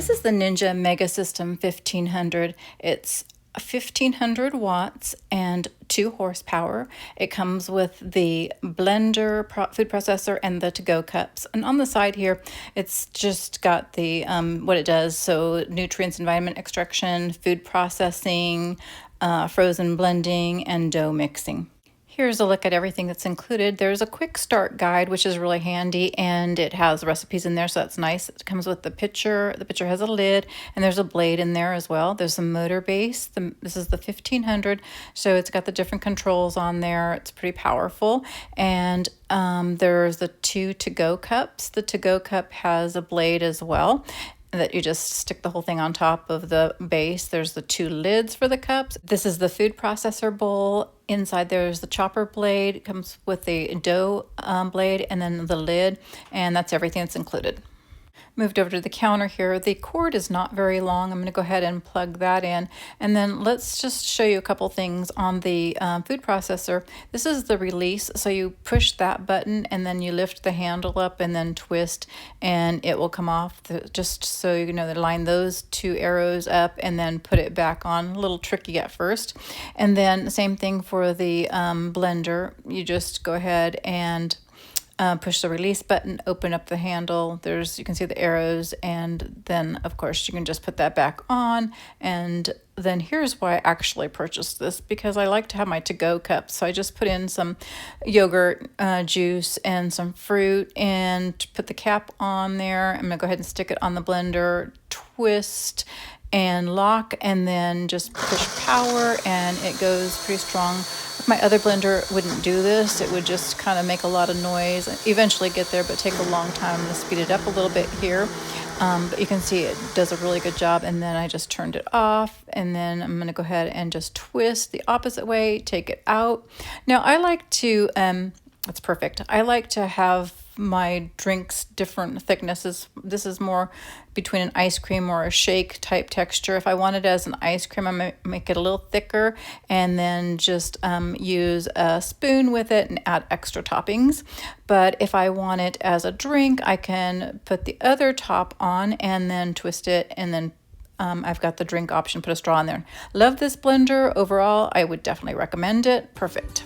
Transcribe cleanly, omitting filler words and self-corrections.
This is the Ninja Mega System 1500. It's 1500 watts and 2 horsepower. It comes with the blender, food processor, and the to-go cups. And on the side here, it's just got the what it does. So nutrients and vitamin extraction, food processing, frozen blending, and dough mixing. Here's a look at everything that's included. There's a quick start guide, which is really handy, and it has recipes in there, so that's nice. It comes with the pitcher. The pitcher has a lid, and there's a blade in there as well. There's a motor base. This is the 1500, so it's got the different controls on there. It's pretty powerful. And there's the 2 to-go cups. The to-go cup has a blade as well, that you just stick the whole thing on top of the base. There's the 2 lids for the cups. This is the food processor bowl. Inside there's the chopper blade. It comes with the dough blade and then the lid, and that's everything that's included. Moved over to the counter here. The cord is not very long. I'm going to go ahead and plug that in. And then let's just show you a couple things on the food processor. This is the release. So you push that button and then you lift the handle up and then twist and it will come off. Just so you know, line those 2 arrows up and then put it back on. A little tricky at first. And then same thing for the blender. You just go ahead and push the release button, open up the handle. You can see the arrows, and then of course you can just put that back on. And then here's why I actually purchased this, because I like to have my to-go cups. So I just put in some yogurt juice and some fruit and put the cap on there. I'm gonna go ahead and stick it on the blender, twist and lock, and then just push power and it goes pretty strong. My other blender wouldn't do this. It would just kind of make a lot of noise, eventually get there, but take a long time to speed it up a little bit here. But you can see it does a really good job. And then I just turned it off, and then I'm going to go ahead and just twist the opposite way, take it out. Now I like to, it's perfect. I like to have my drinks different thicknesses. This is more between an ice cream or a shake type texture. If I want it as an ice cream, I might make it a little thicker and then just use a spoon with it and add extra toppings. But if I want it as a drink, I can put the other top on and then twist it, and then I've got the drink option, put a straw in there. Love this blender. Overall, I would definitely recommend it. Perfect.